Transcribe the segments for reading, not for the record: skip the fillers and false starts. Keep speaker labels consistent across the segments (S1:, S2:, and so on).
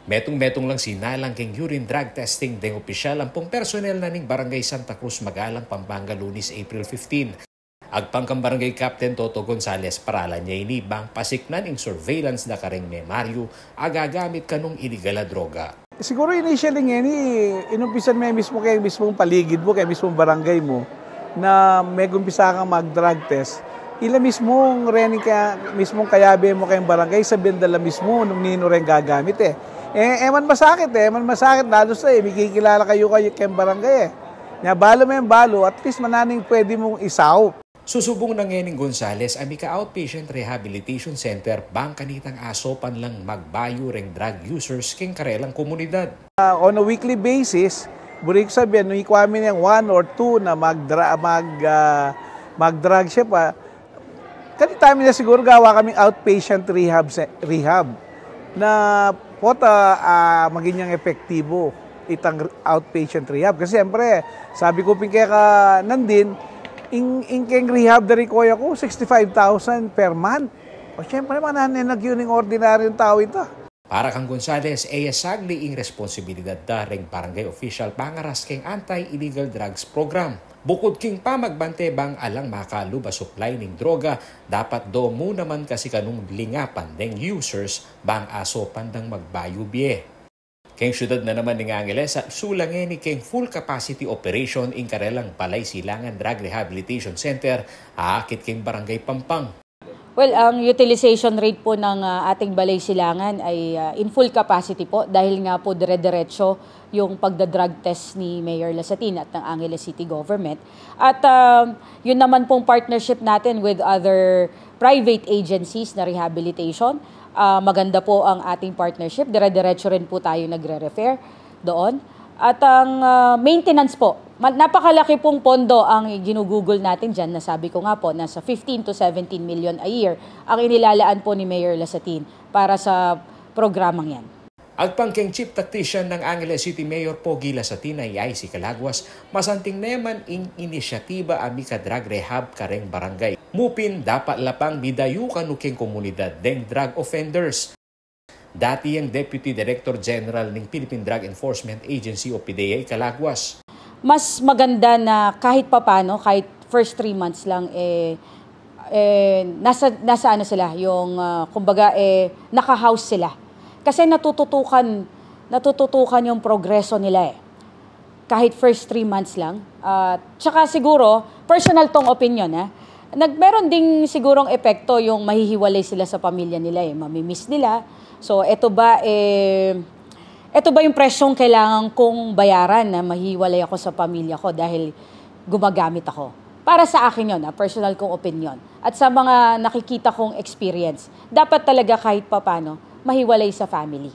S1: Metong-metong lang sinalang keng urine drug testing deng opisyal ang pong personel na ning Barangay Santa Cruz, Magalang, Pampanga, Lunes, April 15. Agpangkang Barangay Captain Toto Gonzales paralan niya ini bang pasiknan ing surveillance na kareng memaryo agagamit kanong illegal na droga.
S2: Siguro initially nga inumpisan mo mismo kay mismong paligid mo, kay mismong barangay mo na may gumpisa kang mag-drug test. Ila mismong rening ka, mismong kayabe mo kayong barangay, sabihin dala mismo nung nino rin gagamit eman masakit lalo sa mikikilala kayo kayong barangay Nya balo mo yung balo, at least mananing pwede mong isaw.
S1: Susubong na ngayon Gonzales ang Mika Outpatient Rehabilitation Center bang kanitang asopan lang magbayo ring drug users king karelang komunidad.
S2: On a weekly basis, burik sabihin, nung ikwami niyang 1 or 2 na mag-drug siya pa, kanita niya siguro gawa kaming outpatient rehab na maging niyang epektibo itang outpatient rehab. Kasi siyempre, sabi ko kaya ka nandin, keng rehab dari ko 65,000 per month. O siyempre, mananenag yun yung ordinaryong tao ito.
S1: Para kang Gonzales, sagli ing responsibilidad da ring barangay official pangaras keng anti-illegal drugs program. Bukod king pamagbante bang alang makaluba supply ning droga, dapat do mo naman kasi kanong lingapan deng users bang aso pandang magbayo biye. Keng syudad na naman ng Angeles, sulangin ni keng full capacity operation ing karelang Palay Silangan Drug Rehabilitation Center, aakit keng Barangay Pampang.
S3: Well, ang utilization rate po ng ating Balay Silangan ay in full capacity po dahil nga po dire-diretso yung pagda-drug test ni Mayor Lasatin at ng Angeles City Government. At yun naman pong partnership natin with other private agencies na rehabilitation. Maganda po ang ating partnership. Dire-diretso rin po tayo nagre-refer doon. At ang maintenance po, napakalaki pong pondo ang ginugugol natin dyan. Nasabi ko nga po, nasa 15 to 17 million a year ang inilalaan po ni Mayor Lasatin para sa programang yan.
S1: Agpangkeng chief tactician ng Angeles City Mayor Pogi Lasatin ay si Calagwas, masanting naman ing inisyatiba amika drug rehab kareng barangay. Mupin dapat lapang bidayukan nuking komunidad deng drug offenders. Dati ang Deputy Director General ng Philippine Drug Enforcement Agency o PDEA Calagwas.
S3: Mas maganda na kahit papano, kahit first 3 months lang, nasa ano sila, yung kumbaga naka-house sila. Kasi natututukan yung progreso nila kahit first 3 months lang. Tsaka siguro, personal tong opinion meron ding sigurong epekto yung mahihiwalay sila sa pamilya nila mamimiss nila. So ito ba yung presyong kailangan kong bayaran na mahiwalay ako sa pamilya ko dahil gumagamit ako. Para sa akin yun, personal kong opinion. At sa mga nakikita kong experience, dapat talaga kahit papano mahiwalay sa family.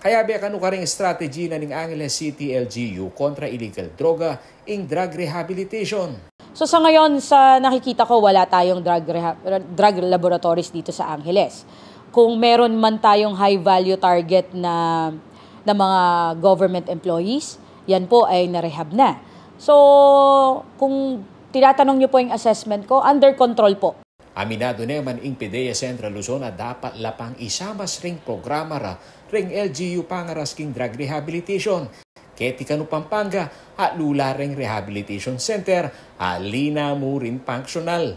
S1: Kaya kanu ka ring strategy na ning Angeles City LGU kontra illegal droga ing drug rehabilitation.
S3: So sa ngayon, sa nakikita ko, wala tayong drug laboratories dito sa Angeles. Kung meron man tayong high value target na mga government employees, yan po ay na-rehab na. So kung tinatanong niyo po yung assessment ko, under control po.
S1: Aminado naman ing PDEA Central Luzon na dapat lapang isamas ring programa ring LGU pangaras king drug rehabilitation. Keti kanu Pampanga, lula ring rehabilitation center, lina mo rin functional.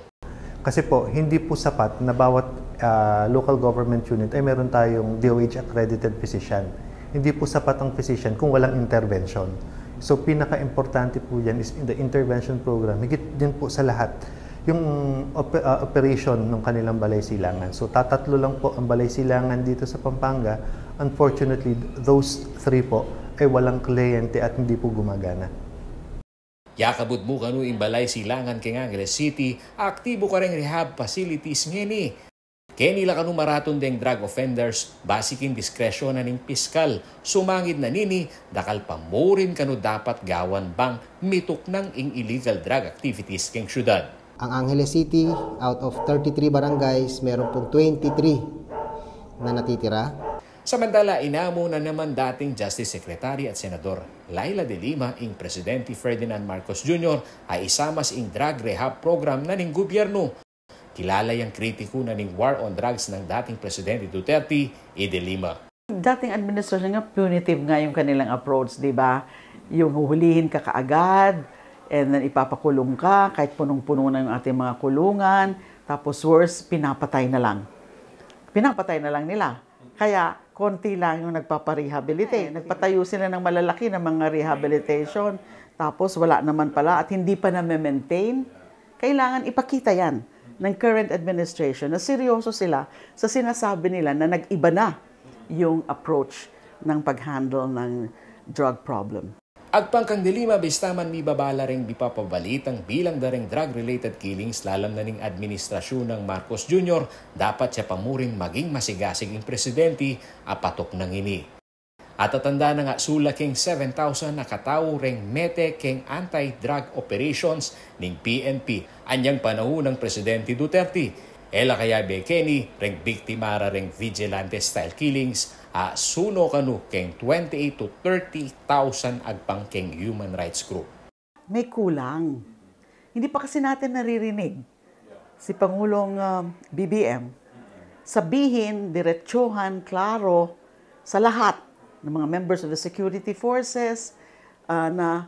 S4: Kasi po, hindi po sapat na bawat local government unit ay meron tayong DOH accredited physician. Hindi po sapat ang physician kung walang intervention. So pinaka-importante po yan is in the intervention program. Higit din po sa lahat yung operation ng kanilang Balay Silangan. So tatatlo lang po ang Balay Silangan dito sa Pampanga. Unfortunately, those 3 po ay walang kliyente at hindi po gumagana.
S1: Yakabud mo kanu in Balay Silangan keng Angeles City, aktibo ka ring rehab facilities ngeni. Kenila kanu maraton deng drug offenders, basiking diskresyon na ning piskal. Sumangid na nini, dakal pamurin kanu dapat gawan bang mitok ng ing illegal drug activities keng syudad.
S5: Ang Angeles City, out of 33 barangays, meron pong 23 na natitira.
S1: Samantala, inamo na naman dating Justice Secretary at Senador Laila de Lima ing Presidente Ferdinand Marcos Jr. ay isamas ing drug rehab program na ning gobyerno. Kilala yung kritiko na ning war on drugs ng dating Presidente Duterte, de Lima.
S5: Dating administration nga, punitive nga yung kanilang approach, di ba? Yung huhulihin ka kaagad, and then ipapakulong ka, kahit punong-puno na yung ating mga kulungan, tapos worse, pinapatay na lang. Pinapatay na lang nila. Kaya, konti lang yung nagpaparehabilitate. Nagpatayo sila ng malalaki na mga rehabilitation, tapos wala naman pala at hindi pa na-maintain. Kailangan ipakita yan ng current administration na seryoso sila sa sinasabi nila na nag-iba na yung approach ng pag-handle ng drug problem.
S1: Agpangkang de Lima, bistaman mi babala ring di papabalitang bilang daring drug-related killings lalam na ning administrasyon ng Marcos Jr. dapat siya pamuring maging masigasig ang presidente apatok ng ini. At tatanda na nga sula king 7,000 na katao ring mete king anti-drug operations ning PNP. Anyang panahon ng Presidente Duterte. Ela kaya Bekeni ring biktimara ring vigilante-style killings suno kanu king 28 to 30,000 agpang king human rights group.
S5: May kulang. Hindi pa kasi natin naririnig si Pangulong BBM sabihin, diretsuhan, klaro sa lahat ng mga members of the security forces na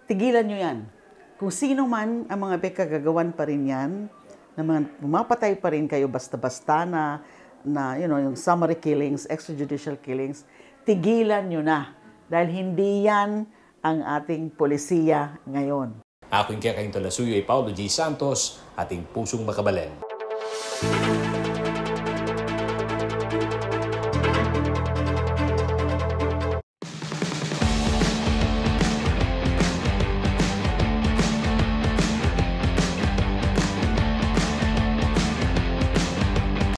S5: tigilan nyo yan. Kung sino man ang mga kagagawan pa rin yan, na mga pumapatay pa rin kayo basta-basta na yung summary killings, extrajudicial killings, tigilan nyo na. Dahil hindi yan ang ating polisiya ngayon.
S1: Ako yung kaya kayong talasuyo ay Paulo G. Santos, ating pusong makabalan.